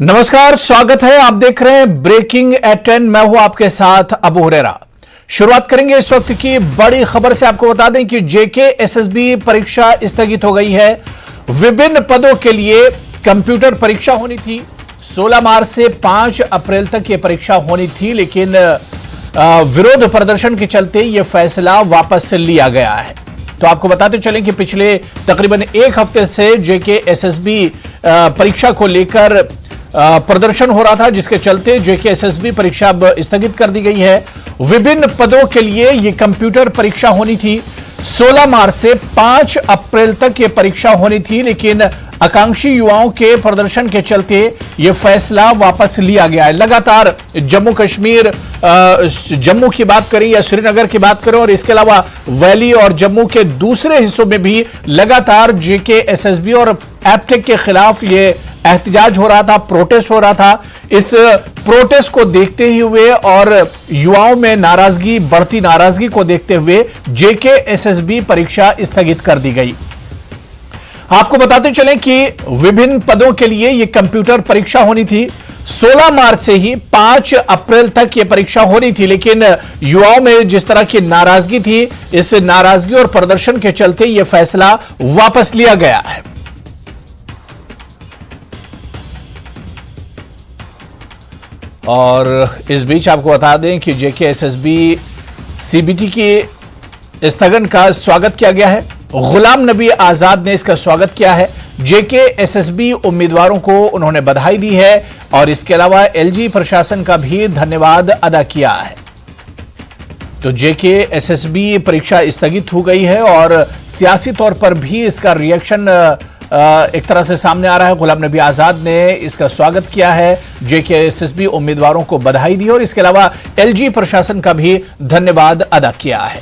नमस्कार, स्वागत है। आप देख रहे हैं ब्रेकिंग एट 10। मैं हूं आपके साथ अबू हुरैरा। शुरुआत करेंगे इस वक्त की बड़ी खबर से। आपको बता दें कि जेके एसएसबी परीक्षा स्थगित हो गई है। विभिन्न पदों के लिए कंप्यूटर परीक्षा होनी थी। 16 मार्च से 5 अप्रैल तक यह परीक्षा होनी थी, लेकिन विरोध प्रदर्शन के चलते यह फैसला वापस लिया गया है। तो आपको बताते चलें कि पिछले तकरीबन एक हफ्ते से जेके एसएसबी परीक्षा को लेकर प्रदर्शन हो रहा था, जिसके चलते जेके एसएसबी परीक्षा अब स्थगित कर दी गई है। विभिन्न पदों के लिए यह कंप्यूटर परीक्षा होनी थी। 16 मार्च से 5 अप्रैल तक यह परीक्षा होनी थी, लेकिन आकांक्षी युवाओं के प्रदर्शन के चलते यह फैसला वापस लिया गया है। लगातार जम्मू कश्मीर, जम्मू की बात करें या श्रीनगर की बात करें, और इसके अलावा वैली और जम्मू के दूसरे हिस्सों में भी लगातार जेके एसएसबी और एप्टेक के खिलाफ यह एहतजाज हो रहा था, प्रोटेस्ट हो रहा था। इस प्रोटेस्ट को देखते ही हुए और युवाओं में नाराजगी, बढ़ती नाराजगी को देखते हुए जेके एसएसबी परीक्षा स्थगित कर दी गई। आपको बताते चलें कि विभिन्न पदों के लिए यह कंप्यूटर परीक्षा होनी थी। 16 मार्च से ही 5 अप्रैल तक यह परीक्षा होनी थी, लेकिन युवाओं में जिस तरह की नाराजगी थी, इस नाराजगी और प्रदर्शन के चलते यह फैसला वापस लिया गया है। और इस बीच आपको बता दें कि जेके एसएसबी सीबीटी के स्थगन का स्वागत किया गया है। गुलाम नबी आजाद ने इसका स्वागत किया है। जेके एसएसबी उम्मीदवारों को उन्होंने बधाई दी है और इसके अलावा एलजी प्रशासन का भी धन्यवाद अदा किया है। तो जेके एसएसबी परीक्षा स्थगित हो गई है और सियासी तौर पर भी इसका रिएक्शन एक तरह से सामने आ रहा है। गुलाम नबी आजाद ने इसका स्वागत किया है, जेके एसएसबी उम्मीदवारों को बधाई दी और इसके अलावा एलजी प्रशासन का भी धन्यवाद अदा किया है।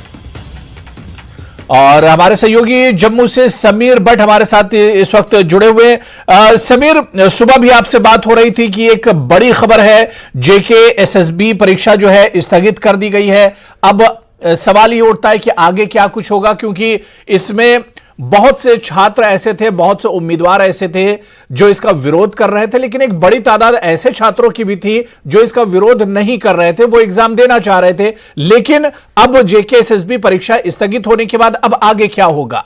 और हमारे सहयोगी जम्मू से समीर भट्ट हमारे साथ इस वक्त जुड़े हुए। समीर, सुबह भी आपसे बात हो रही थी कि एक बड़ी खबर है, जेके एसएसबी परीक्षा जो है स्थगित कर दी गई है। अब सवाल ये उठता है कि आगे क्या कुछ होगा, क्योंकि इसमें बहुत से छात्र ऐसे थे, बहुत से उम्मीदवार ऐसे थे जो इसका विरोध कर रहे थे, लेकिन एक बड़ी तादाद ऐसे छात्रों की भी थी जो इसका विरोध नहीं कर रहे थे, वो एग्जाम देना चाह रहे थे। लेकिन अब जेके एसएसबी परीक्षा स्थगित होने के बाद अब आगे क्या होगा?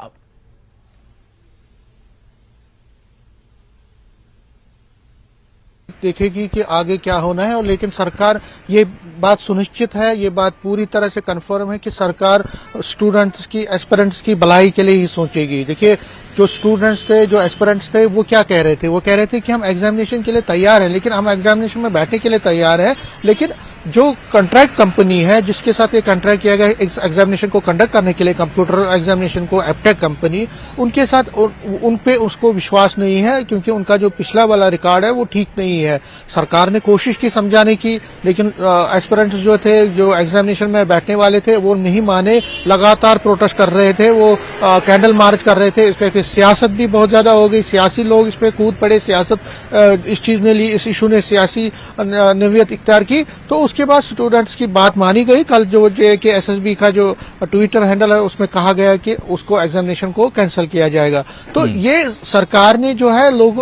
देखेगी कि आगे क्या होना है। और लेकिन सरकार, ये बात सुनिश्चित है, ये बात पूरी तरह से कंफर्म है कि सरकार स्टूडेंट्स की, एस्पिरेंट्स की भलाई के लिए ही सोचेगी। देखिए, जो स्टूडेंट्स थे, जो एस्पिरेंट्स थे, वो क्या कह रहे थे? वो कह रहे थे कि हम एग्जामिनेशन के लिए तैयार हैं, लेकिन हम एग्जामिनेशन में बैठने के लिए तैयार हैं, लेकिन जो कॉन्ट्रैक्ट कंपनी है जिसके साथ ये कॉन्ट्रैक्ट किया गया है एग्जामिनेशन को कंडक्ट करने के लिए, कंप्यूटर एग्जामिनेशन को, एप्टेक कंपनी, उनके साथ उन पे उसको विश्वास नहीं है, क्योंकि उनका जो पिछला वाला रिकॉर्ड है वो ठीक नहीं है। सरकार ने कोशिश की समझाने की, लेकिन एस्पिरेंट्स जो थे, जो एग्जामिनेशन में बैठने वाले थे, वो नहीं माने, लगातार प्रोटेस्ट कर रहे थे, वो कैंडल मार्च कर रहे थे। इस पे सियासत भी बहुत ज्यादा हो गई, सियासी लोग इस पे कूद पड़े, सियासत इस चीज ने ली, इस इशू ने सियासी नवीयत इख्तियार की। तो उसके बाद स्टूडेंट्स की बात मानी गई। कल जो जेके एसएसबी का जो ट्विटर हैंडल है उसमें कहा गया कि उसको एग्जामिनेशन को कैंसिल किया जाएगा। तो ये सरकार ने जो है लोग,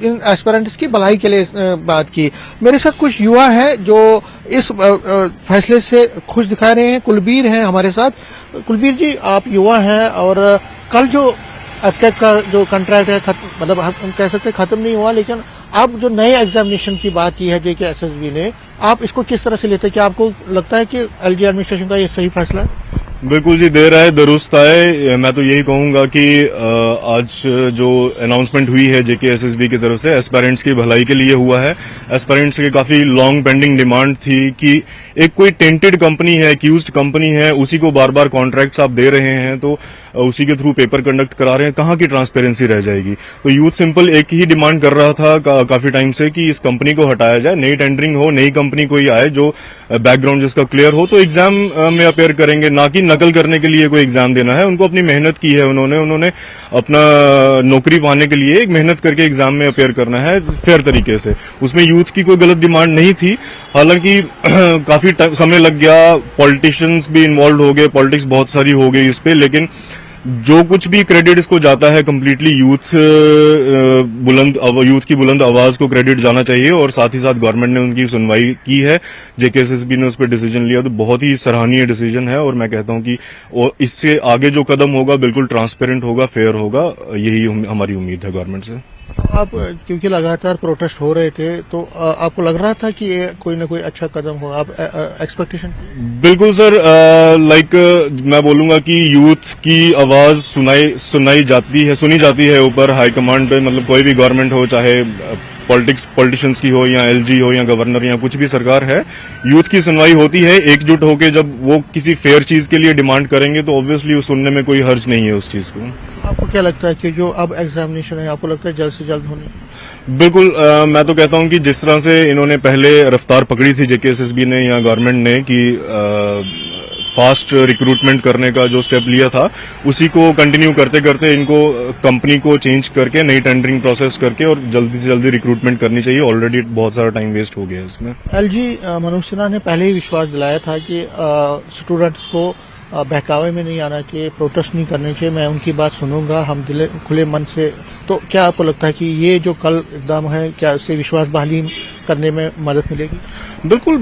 इन एस्पिरेंट्स की भलाई के लिए बात की। मेरे साथ कुछ युवा हैं जो इस फैसले से खुश दिखा रहे हैं। कुलबीर हैं हमारे साथ। कुलबीर जी, आप युवा हैं और कल जो एप्टेक का जो कॉन्ट्रैक्ट है, मतलब हम कह सकते हैं खत्म नहीं हुआ, लेकिन अब जो नए एग्जामिनेशन की बात की है जेके एसएसबी ने, आप इसको किस तरह से लेते हैं? क्या आपको लगता है कि एलजी एडमिनिस्ट्रेशन का ये सही फैसला है? बिल्कुल जी, देर आए दुरुस्त आए। मैं तो यही कहूंगा कि आज जो अनाउंसमेंट हुई है जेके एसएसबी की तरफ से, एस्पायरेंट्स की भलाई के लिए हुआ है। एस्पायरेंट्स की काफी लॉन्ग पेंडिंग डिमांड थी कि एक कोई टेंटेड कंपनी है, एक्यूज्ड कंपनी है, उसी को बार बार कॉन्ट्रैक्ट्स आप दे रहे हैं, तो उसी के थ्रू पेपर कंडक्ट करा रहे हैं, कहाँ की ट्रांसपेरेंसी रह जाएगी? तो यूथ सिंपल एक ही डिमांड कर रहा था काफी टाइम से कि इस कंपनी को हटाया जाए, नई टेंडरिंग हो, नई कंपनी कोई आए जो बैकग्राउंड जिसका क्लियर हो, तो एग्जाम में अपेयर करेंगे, ना कि नकल करने के लिए कोई एग्जाम देना है। उनको अपनी मेहनत की है, उन्होंने अपना नौकरी पाने के लिए एक मेहनत करके एग्जाम में अपेयर करना है फेयर तरीके से। उसमें यूथ की कोई गलत डिमांड नहीं थी। हालांकि काफी समय लग गया, पॉलिटिशियंस भी इन्वॉल्व हो गए, पॉलिटिक्स बहुत सारी हो गई इस पे, लेकिन जो कुछ भी क्रेडिट इसको जाता है कंप्लीटली यूथ की बुलंद आवाज को क्रेडिट जाना चाहिए, और साथ ही साथ गवर्नमेंट ने उनकी सुनवाई की है, जेकेएसएसबी ने उस पर डिसीजन लिया, तो बहुत ही सराहनीय डिसीजन है। और मैं कहता हूं कि इससे आगे जो कदम होगा बिल्कुल ट्रांसपेरेंट होगा, फेयर होगा, यही हमारी उम्मीद है गवर्नमेंट से। आप क्योंकि लगातार प्रोटेस्ट हो रहे थे तो आपको लग रहा था कि ये कोई ना कोई अच्छा कदम हो, आप एक्सपेक्टेशन? बिल्कुल सर, मैं बोलूंगा कि यूथ की आवाज सुनी जाती है ऊपर हाईकमांड पे, मतलब कोई भी गवर्नमेंट हो, चाहे पॉलिटिशियंस की हो या एलजी हो या गवर्नर या कुछ भी सरकार है, यूथ की सुनवाई होती है। एकजुट होकर जब वो किसी फेयर चीज के लिए डिमांड करेंगे तो ऑब्वियसली सुनने में कोई हर्ज नहीं है उस चीज को। आपको क्या लगता है कि जो अब एग्जामिनेशन है, आपको लगता है जल्द से जल्द होनी? बिल्कुल, मैं तो कहता हूं कि जिस तरह से इन्होंने पहले रफ्तार पकड़ी थी जेकेएसएसबी ने या गवर्नमेंट ने कि फास्ट रिक्रूटमेंट करने का जो स्टेप लिया था, उसी को कंटिन्यू करते करते इनको कंपनी को चेंज करके नई टेंडरिंग प्रोसेस करके और जल्दी से जल्दी रिक्रूटमेंट करनी चाहिए। ऑलरेडी बहुत सारा टाइम वेस्ट हो गया है इसमें। एलजी मनोज सिन्हा ने पहले ही विश्वास दिलाया था कि स्टूडेंट्स को बहकावे में नहीं आना चाहिए, प्रोटेस्ट नहीं करने चाहिए, मैं उनकी बात सुनूंगा, हम खुले मन से। तो क्या आपको लगता है कि ये जो कल इकदाम है, क्या इससे विश्वास बहाली करने में मदद मिलेगी? बिल्कुल,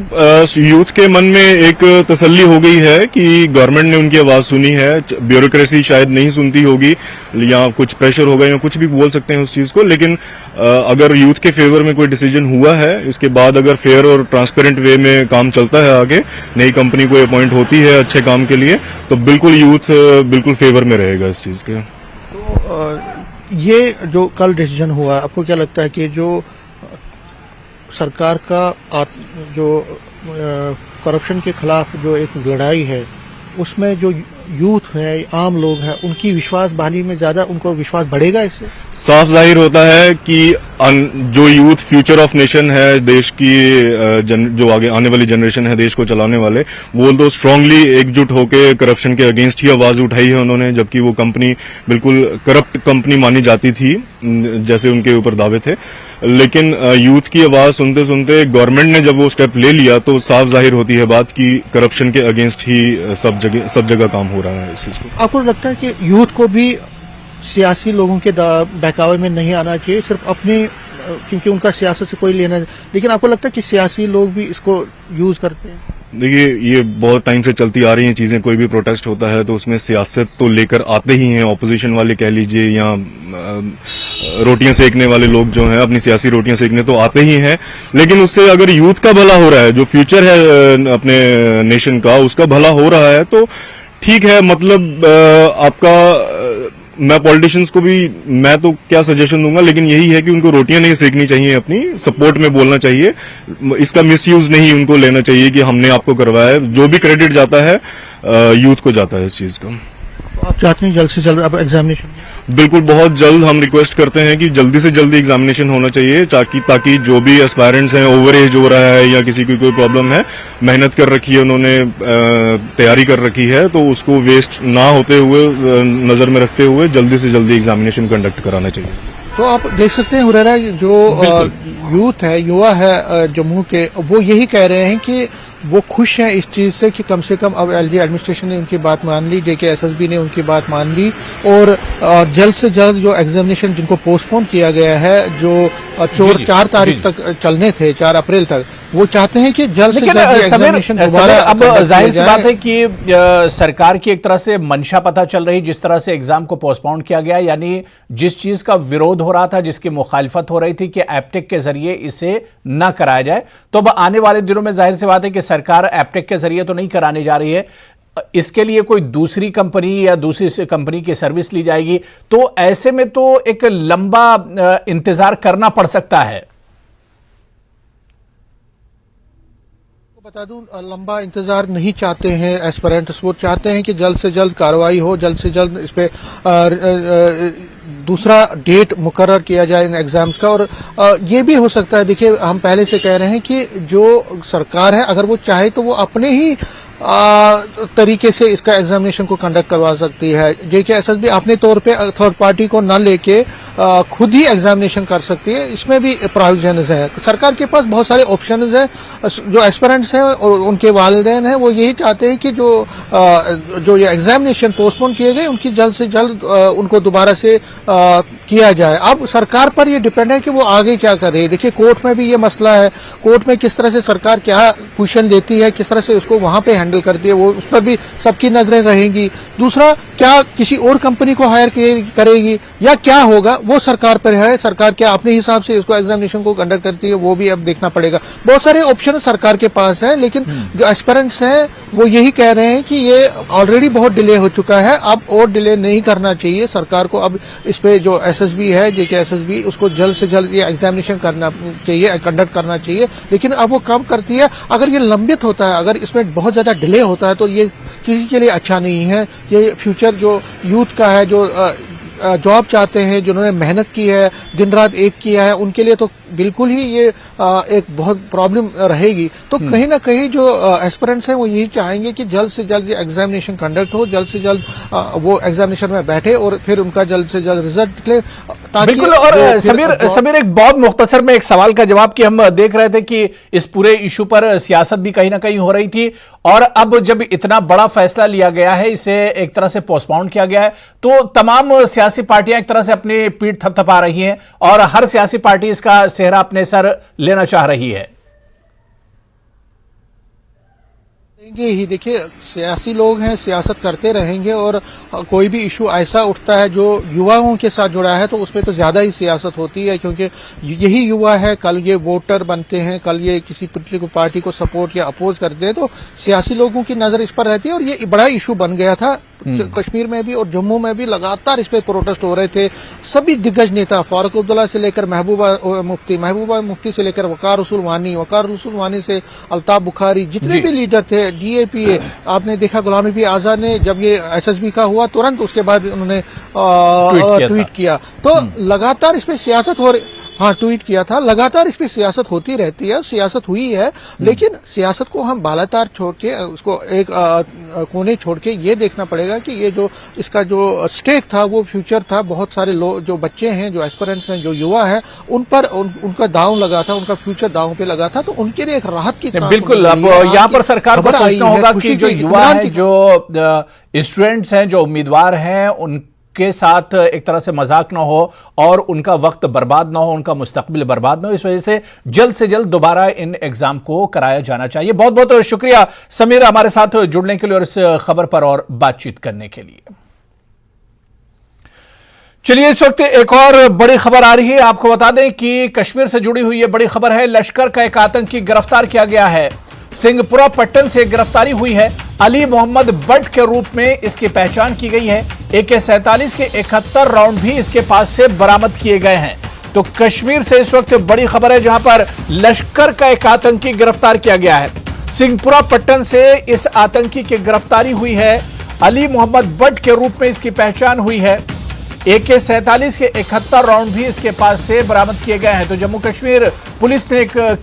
यूथ के मन में एक तसल्ली हो गई है कि गवर्नमेंट ने उनकी आवाज सुनी है। ब्यूरोक्रेसी शायद नहीं सुनती होगी या कुछ प्रेशर होगा या कुछ भी बोल सकते हैं उस चीज को, लेकिन अगर यूथ के फेवर में कोई डिसीजन हुआ है, इसके बाद अगर फेयर और ट्रांसपेरेंट वे में काम चलता है, आगे नई कंपनी कोई अपॉइंट होती है अच्छे काम के लिए, तो बिल्कुल यूथ बिल्कुल फेवर में रहेगा इस चीज के। तो ये जो कल डिसीजन हुआ, आपको क्या लगता है कि जो सरकार का जो करप्शन के खिलाफ जो एक लड़ाई है, उसमें जो यूथ है, आम लोग हैं, उनकी विश्वास बहाली में ज्यादा उनको विश्वास बढ़ेगा? इससे साफ जाहिर होता है कि जो यूथ फ्यूचर ऑफ नेशन है, देश की जो आगे आने वाली जनरेशन है, देश को चलाने वाले, वो तो स्ट्रांगली एकजुट होकर करप्शन के अगेंस्ट ही आवाज उठाई है उन्होंने, जबकि वो कंपनी बिल्कुल करप्ट कंपनी मानी जाती थी जैसे उनके ऊपर दावे थे। लेकिन यूथ की आवाज सुनते सुनते गवर्नमेंट ने जब वो स्टेप ले लिया तो साफ जाहिर होती है बात कि करप्शन के अगेंस्ट ही सब जगह काम हो रहा है इस चीज को। आपको लगता है कि यूथ को भी सियासी लोगों के बहकावे में नहीं आना चाहिए, सिर्फ अपने, क्योंकि उनका सियासत से कोई लेना, लेकिन आपको लगता है कि सियासी लोग भी इसको यूज करते हैं? देखिए, ये बहुत टाइम से चलती आ रही हैं चीजें। कोई भी प्रोटेस्ट होता है तो उसमें सियासत तो लेकर आते ही हैं, ऑपोजिशन वाले कह लीजिए या रोटियां सेकने वाले लोग जो हैं, अपनी सियासी रोटियां सेकने तो आते ही हैं, लेकिन उससे अगर यूथ का भला हो रहा है, जो फ्यूचर है अपने नेशन का, उसका भला हो रहा है तो ठीक है। मतलब मैं पॉलिटिशियंस को भी मैं तो क्या सजेशन दूंगा, लेकिन यही है कि उनको रोटियां नहीं सेकनी चाहिए, अपनी सपोर्ट में बोलना चाहिए, इसका मिसयूज नहीं उनको लेना चाहिए कि हमने आपको करवाया है। जो भी क्रेडिट जाता है यूथ को जाता है इस चीज का। आप चाहते हैं जल्द से जल्द अब एग्जामिनेशन? बिल्कुल, बहुत जल्द हम रिक्वेस्ट करते हैं कि जल्दी से जल्दी एग्जामिनेशन होना चाहिए, ताकि जो भी एस्पायरेंट्स हैं, ओवर एज हो रहा है या किसी की कोई प्रॉब्लम है, मेहनत कर रखी है उन्होंने, तैयारी कर रखी है, तो उसको वेस्ट ना होते हुए, नजर में रखते हुए जल्दी से जल्दी एग्जामिनेशन कंडक्ट कराना चाहिए। तो आप देख सकते हैं हुरैरा, जो यूथ है, युवा है जम्मू के, वो यही कह रहे हैं कि वो खुश हैं इस चीज से कि कम से कम अब एलजी एडमिनिस्ट्रेशन ने उनकी बात मान ली, जेकेएसएसबी ने उनकी बात मान ली, और जल्द से जल्द जो एग्जामिनेशन जिनको पोस्टपोन किया गया है, जो 4 तारीख तक चलने थे, 4 अप्रैल तक, वो चाहते हैं कि जल्द से जल्द एग्जामिनेशन दोबारा। अब जाहिर सी बात है कि सरकार की एक तरह से मंशा पता चल रही, जिस तरह से एग्जाम को पोस्टपोन किया गया, यानी जिस चीज का विरोध हो रहा था, जिसकी मुखालफत हो रही थी कि एप्टेक के जरिए इसे न कराया जाए, तो अब आने वाले दिनों में जाहिर सी बात है कि सरकार एप्टेक के जरिए तो नहीं कराने जा रही है, इसके लिए कोई दूसरी कंपनी या दूसरी कंपनी की सर्विस ली जाएगी। तो ऐसे में तो एक लंबा इंतजार करना पड़ सकता है। बता दूं, लंबा इंतजार नहीं चाहते हैं एस्पिरेंट्स, वो चाहते हैं कि जल्द से जल्द कार्रवाई हो, जल्द से जल्द इस पे दूसरा डेट मुकर्रर किया जाए इन एग्जाम्स का। और ये भी हो सकता है, देखिए हम पहले से कह रहे हैं कि जो सरकार है, अगर वो चाहे तो वो अपने ही तरीके से इसका एग्जामिनेशन को कंडक्ट करवा सकती है। JKSSB अपने तौर पे थर्ड पार्टी को न लेके खुद ही एग्जामिनेशन कर सकती है। इसमें भी प्रोविजन है। सरकार के पास बहुत सारे ऑप्शन है। जो एस्पिरेंट्स हैं और उनके वालिदैन हैं वो यही चाहते हैं कि जो ये एग्जामिनेशन पोस्टपोन किए गए उनकी जल्द से जल्द उनको दोबारा से किया जाए। अब सरकार पर ये डिपेंड है कि वो आगे क्या करे। देखिए कोर्ट में भी ये मसला है। कोर्ट में किस तरह से सरकार क्या पोजीशन देती है, किस तरह से उसको वहां पे हैंडल करती है, वो उस पर भी सबकी नजरें रहेंगी। दूसरा, क्या किसी और कंपनी को हायर करेगी या क्या होगा वो सरकार पर है। सरकार क्या अपने हिसाब से इसको एग्जामिनेशन को कंडक्ट करती है वो भी अब देखना पड़ेगा। बहुत सारे ऑप्शन सरकार के पास है, लेकिन जो एस्पिरेंट्स हैं वो यही कह रहे हैं कि ये ऑलरेडी बहुत डिले हो चुका है, अब और डिले नहीं करना चाहिए सरकार को। अब इस पे जो SSB है JKSSB उसको जल्द से जल्द ये एग्जामिनेशन करना चाहिए, कंडक्ट करना चाहिए। लेकिन अब वो कब करती है? अगर ये लंबित होता है, अगर इसमें बहुत ज्यादा डिले होता है तो ये किसी के लिए अच्छा नहीं है। ये फ्यूचर जो यूथ का है, जो जॉब चाहते हैं, जिन्होंने मेहनत की है, दिन रात एक किया है, उनके लिए तो बिल्कुल ही ये एक बहुत प्रॉब्लम रहेगी। तो कहीं ना कहीं जो एस्पिरेंट्स हैं वो यही चाहेंगे कि जल्द से जल्द ये एग्जामिनेशन कंडक्ट हो, जल्द से जल्द वो एग्जामिनेशन में बैठे और फिर उनका जल्द से जल्द रिजल्ट निकले। बिल्कुल। और समीर एक बहुत मुख्तसर में एक सवाल का जवाब कि हम देख रहे थे कि इस पूरे इशू पर सियासत भी कहीं ना कहीं हो रही थी, और अब जब इतना बड़ा फैसला लिया गया है, इसे एक तरह से पोस्टपोन किया गया है, तो तमाम सियासी पार्टियां एक तरह से अपनी पीठ थपथपा रही हैं और हर सियासी पार्टी इसका सेहरा अपने सर लेना चाह रही है। ही देखिए, सियासी लोग हैं, सियासत करते रहेंगे, और कोई भी इशू ऐसा उठता है जो युवाओं के साथ जुड़ा है तो उसमें तो ज्यादा ही सियासत होती है, क्योंकि यही युवा है, कल ये वोटर बनते हैं, कल ये किसी पोलिटिकल पार्टी को सपोर्ट या अपोज करते हैं, तो सियासी लोगों की नजर इस पर रहती है। और ये बड़ा इशू बन गया था कश्मीर में भी और जम्मू में भी, लगातार इस पे प्रोटेस्ट हो रहे थे। सभी दिग्गज नेता, फारूक अब्दुल्ला से लेकर महबूबा मुफ्ती से लेकर वकार रसूल वानी से अल्ताफ बुखारी, जितने भी लीडर थे, DAPA, आपने देखा गुलाम नबी आजाद ने जब ये SSB का हुआ तुरंत उसके बाद उन्होंने ट्वीट किया। तो लगातार इस पे सियासत हो रही, हाँ ट्वीट किया था, लगातार इस पे सियासत होती रहती है, सियासत हुई है, लेकिन सियासत को हम बालातार छोड़ के, उसको एक कोने छोड़ के ये देखना पड़ेगा कि ये जो इसका जो स्टेक था, वो फ्यूचर था। बहुत सारे लोग, जो बच्चे हैं, जो एस्पिरेंट्स हैं, जो युवा हैं, उन पर उनका दांव लगा था, उनका फ्यूचर दांव पे लगा था, तो उनके लिए एक राहत की सांस। बिल्कुल। अब यहाँ पर सरकार को सोचना होगा कि जो युवा है, जो स्टूडेंट्स हैं, जो उम्मीदवार हैं, उनके साथ एक तरह से मजाक ना हो और उनका वक्त बर्बाद ना हो, उनका मुस्तकबिल बर्बाद ना हो। इस वजह से जल्द दोबारा इन एग्जाम को कराया जाना चाहिए। बहुत बहुत शुक्रिया समीर, हमारे साथ जुड़ने के लिए और इस खबर पर और बातचीत करने के लिए। चलिए, इस वक्त एक और बड़ी खबर आ रही है। आपको बता दें कि कश्मीर से जुड़ी हुई यह बड़ी खबर है। लश्कर का एक आतंकी गिरफ्तार किया गया है। सिंहपुरा पट्टन से गिरफ्तारी हुई है। अली मोहम्मद बट के रूप में इसकी पहचान की गई है। AK-47 के 71 राउंड भी इसके पास से बरामद किए गए हैं। तो कश्मीर से इस वक्त बड़ी खबर है, जहां पर लश्कर का एक आतंकी गिरफ्तार किया गया है। सिंहपुरा पट्टन से इस आतंकी की गिरफ्तारी हुई है। अली मोहम्मद बट के रूप में इसकी पहचान हुई है। AK-47 के 71 राउंड भी इसके पास से बरामद किए गए हैं। तो जम्मू कश्मीर पुलिस ने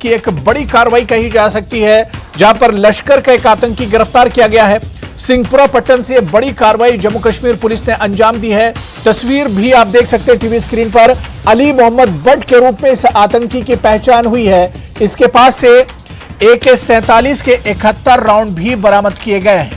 एक बड़ी कार्रवाई कही जा सकती है, जहां पर लश्कर का एक आतंकी गिरफ्तार किया गया है। सिंहपुरा पट्टन से बड़ी कार्रवाई जम्मू कश्मीर पुलिस ने अंजाम दी है। तस्वीर भी आप देख सकते हैं टीवी स्क्रीन पर। अली मोहम्मद बट के रूप में इस आतंकी की पहचान हुई है। इसके पास से AK-47 के 71 राउंड भी बरामद किए गए हैं।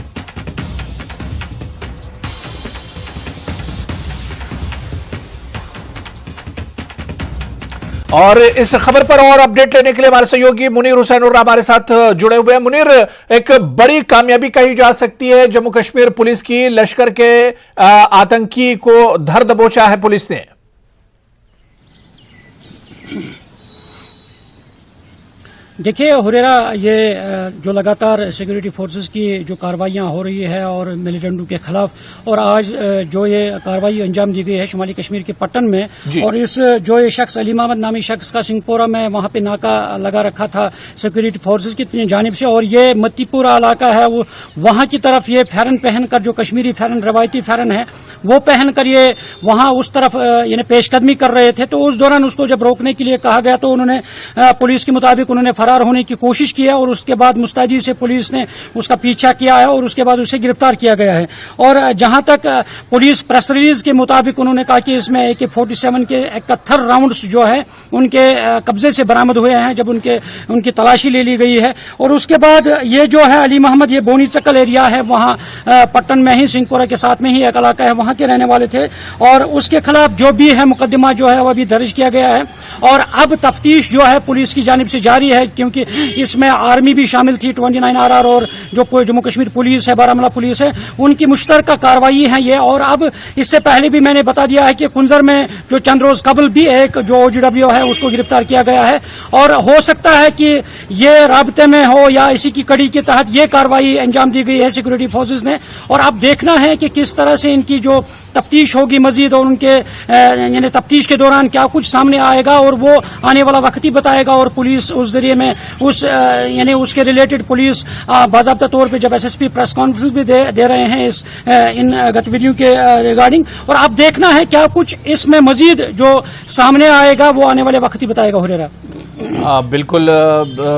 और इस खबर पर और अपडेट लेने के लिए हमारे सहयोगी मुनीर हुसैन उर्रा हमारे साथ जुड़े हुए हैं। मुनीर, एक बड़ी कामयाबी कही जा सकती है जम्मू कश्मीर पुलिस की, लश्कर के आतंकी को धर दबोचा है पुलिस ने। देखिए हुरेरा, ये जो लगातार सिक्योरिटी फोर्सेस की जो कार्रवाइयां हो रही है और मिलिटेंटों के खिलाफ, और आज जो ये कार्रवाई अंजाम दी गई है शुमाली कश्मीर के पट्टन में, और इस जो ये शख्स अली मोहम्मद नामी शख्स का सिंहपुरा में वहां पे नाका लगा रखा था सिक्योरिटी फोर्सेस की जानिब से, और ये मत्तीपुरा इलाका है, वो वहां की तरफ ये फैरन पहनकर, जो कश्मीरी फैरन, रवायती फैरन है, वो पहनकर ये वहां उस तरफ यानी पेशकदमी कर रहे थे। तो उस दौरान उसको जब रोकने के लिए कहा गया तो उन्होंने पुलिस के मुताबिक उन्होंने फरार फरार होने की कोशिश की है और उसके बाद मुस्तैदी से पुलिस ने उसका पीछा किया है और उसके बाद उसे गिरफ्तार किया गया है। और जहां तक पुलिस प्रेस रिलीज के मुताबिक उन्होंने कहा कि इसमें AK-47 के 71 राउंड्स जो है उनके कब्जे से बरामद हुए हैं जब उनकी तलाशी ले ली गई है। और उसके बाद ये जो है अली मोहम्मद, ये बोनी चक्कल एरिया है, वहां पट्टन में ही, सिंहपुरा के साथ में ही एक इलाका है, वहां के रहने वाले थे और उसके खिलाफ जो भी है मुकदमा जो है वह भी दर्ज किया गया है। और अब तफ्तीश जो है पुलिस की जानिब से जारी है क्योंकि इसमें आर्मी भी शामिल थी, 29 RR और जो जम्मू कश्मीर पुलिस है, बारामूला पुलिस है, उनकी मुश्तरका कार्रवाई है ये। और अब इससे पहले भी मैंने बता दिया है कि कुंजर में जो चंद रोज कबल भी एक जो OGW है उसको गिरफ्तार किया गया है और हो सकता है कि ये राबते में हो या इसी की कड़ी के तहत ये कार्रवाई अंजाम दी गई है सिक्योरिटी फोर्सेस ने। और अब देखना है कि किस तरह से इनकी जो तफ्तीश होगी मजीद और उनके यानी तफ्तीश के दौरान क्या कुछ सामने आएगा और वो आने वाला वक्त ही बताएगा। और पुलिस उस जरिए में उस यानी उसके रिलेटेड पुलिस बाकायदा तौर पे जब SSP प्रेस कॉन्फ्रेंस भी दे रहे हैं इन गतिविधियों के रिगार्डिंग। और अब देखना है क्या कुछ इसमें मजीद जो सामने आएगा वो आने वाले वक्त ही बताएगा। हुरेरा बिल्कुल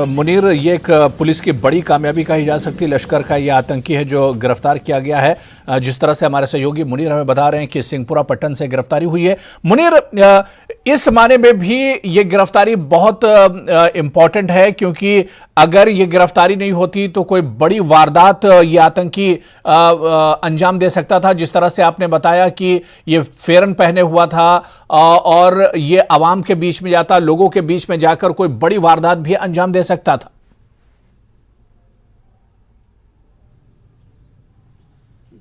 मुनीर, ये एक पुलिस की बड़ी कामयाबी कही जा सकती है। लश्कर का ये आतंकी है जो गिरफ्तार किया गया है। जिस तरह से हमारे सहयोगी मुनीर हमें बता रहे हैं कि सिंहपुरा पट्टन से गिरफ्तारी हुई है। मुनीर, इस माने में भी ये गिरफ्तारी बहुत इंपॉर्टेंट है क्योंकि अगर ये गिरफ्तारी नहीं होती तो कोई बड़ी वारदात ये आतंकी अंजाम दे सकता था। जिस तरह से आपने बताया कि ये फेरन पहने हुआ था और ये आवाम के बीच में जाता, लोगों के बीच में जाकर कोई बड़ी वारदात भी अंजाम दे सकता था।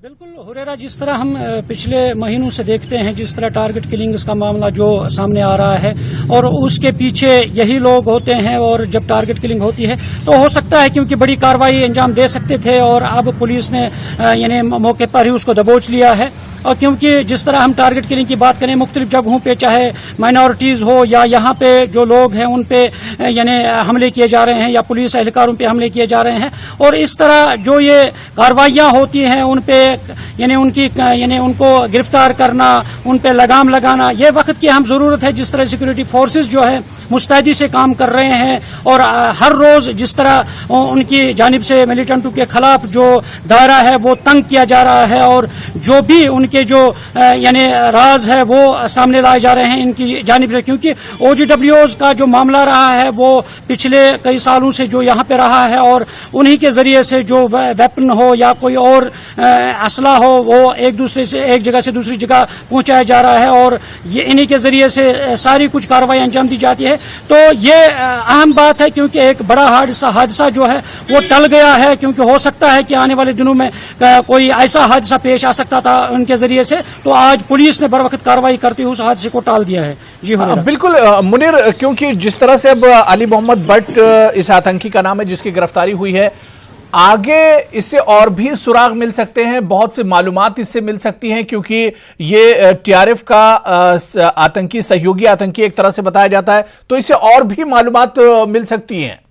बिल्कुल हुरेरा, जिस तरह हम पिछले महीनों से देखते हैं, जिस तरह टारगेट किलिंग्स का मामला जो सामने आ रहा है और उसके पीछे यही लोग होते हैं और जब टारगेट किलिंग होती है तो हो सकता है क्योंकि बड़ी कार्रवाई अंजाम दे सकते थे और अब पुलिस ने यानी मौके पर ही उसको दबोच लिया है। और क्योंकि जिस तरह हम टारगेट किलिंग की बात करें मुख्तलिफ जगहों पे, चाहे माइनॉरिटीज हो या यहाँ पे जो लोग हैं उन पे यानी हमले किए जा रहे हैं या पुलिस एहलकारों पे हमले किए जा रहे हैं और इस तरह जो ये कार्रवाइयाँ होती हैं उन पे यानी उनको गिरफ्तार करना, उन पे लगाम लगाना, ये वक्त की अहम जरूरत है। जिस तरह सिक्योरिटी फोर्सेज जो है मुस्तैदी से काम कर रहे हैं और हर रोज जिस तरह उनकी जानिब से मिलिटेंटों के खिलाफ जो दायरा है वो तंग किया जा रहा है और जो भी उनके जो यानी राज है वो सामने लाए जा रहे हैं इनकी जानिब से, क्योंकि OGWs का जो मामला रहा है वो पिछले कई सालों से जो यहाँ पे रहा है और उन्हीं के जरिए से जो वेपन हो या कोई और असला हो वो एक जगह से दूसरी जगह पहुंचाया जा रहा है और ये इन्हीं के जरिए से सारी कुछ कार्रवाई अंजाम दी जाती है। तो ये अहम बात है क्योंकि एक बड़ा हादसा जो है वो टल गया है, क्योंकि हो सकता है कि आने वाले दिनों में कोई ऐसा हादसा पेश आ सकता था उनके जरिए से, तो आज पुलिस ने बर वक्त कार्रवाई करते हुए उस हादसे को टाल दिया है। जी बिल्कुल मुनीर, क्योंकि जिस तरह से अब अली मोहम्मद भट्ट इस आतंकी का नाम है जिसकी गिरफ्तारी हुई है, आगे इससे और भी सुराग मिल सकते हैं, बहुत सी मालूमात इससे मिल सकती हैं क्योंकि ये TRF का आतंकी सहयोगी आतंकी एक तरह से बताया जाता है, तो इससे और भी मालूमात मिल सकती हैं।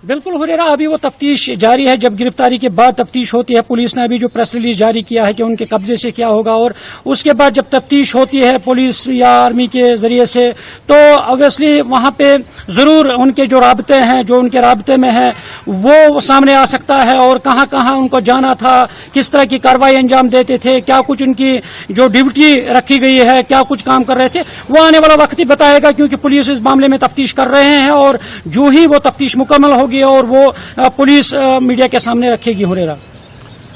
बिल्कुल हुरेरा, अभी वो तफ्तीश जारी है। जब गिरफ्तारी के बाद तफ्तीश होती है, पुलिस ने अभी जो प्रेस रिलीज जारी किया है कि उनके कब्जे से क्या होगा और उसके बाद जब तफ्तीश होती है पुलिस या आर्मी के जरिए से तो ऑब्वियसली वहां पे जरूर उनके जो राबते हैं, जो उनके राबते में है वो सामने आ सकता है और कहां कहां उनको जाना था, किस तरह की कार्रवाई अंजाम देते थे, क्या कुछ उनकी जो ड्यूटी रखी गई है, क्या कुछ काम कर रहे थे, वो आने वाला वक्त ही बताएगा क्योंकि पुलिस इस मामले में तफ्तीश कर रहे हैं और जो ही वो तफ्तीश मुकम्मल होगी और वो पुलिस मीडिया के सामने रखेगी। हुरेरा,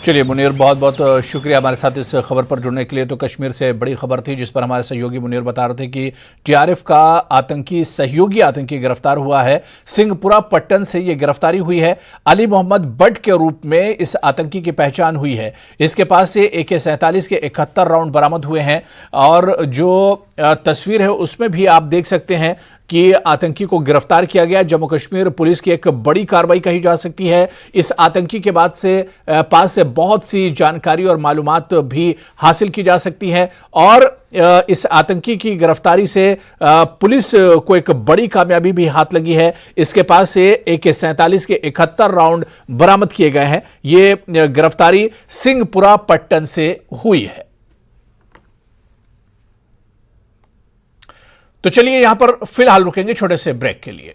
चलिए मुनीर, बहुत बहुत शुक्रिया हमारे साथ इस खबर पर जुड़ने के लिए। तो कश्मीर से बड़ी खबर थी जिस पर हमारे सहयोगी मुनीर बता रहे थे कि TRF का सहयोगी आतंकी गिरफ्तार हुआ है। सिंहपुरा पट्टन से ये गिरफ्तारी हुई है। अली मोहम्मद भट्ट के रूप में इस आतंकी की पहचान हुई है। इसके पास से AK-47 के 71 राउंड बरामद हुए हैं और जो तस्वीर है उसमें भी आप देख सकते हैं कि आतंकी को गिरफ्तार किया गया। जम्मू कश्मीर पुलिस की एक बड़ी कार्रवाई कही जा सकती है। इस आतंकी के पास से बहुत सी जानकारी और मालूमात भी हासिल की जा सकती है और इस आतंकी की गिरफ्तारी से पुलिस को एक बड़ी कामयाबी भी हाथ लगी है। इसके पास से AK-47 के 71 राउंड बरामद किए गए हैं। ये गिरफ्तारी सिंहपुरा पट्टन से हुई है। तो चलिए यहां पर फिलहाल रुकेंगे छोटे से ब्रेक के लिए।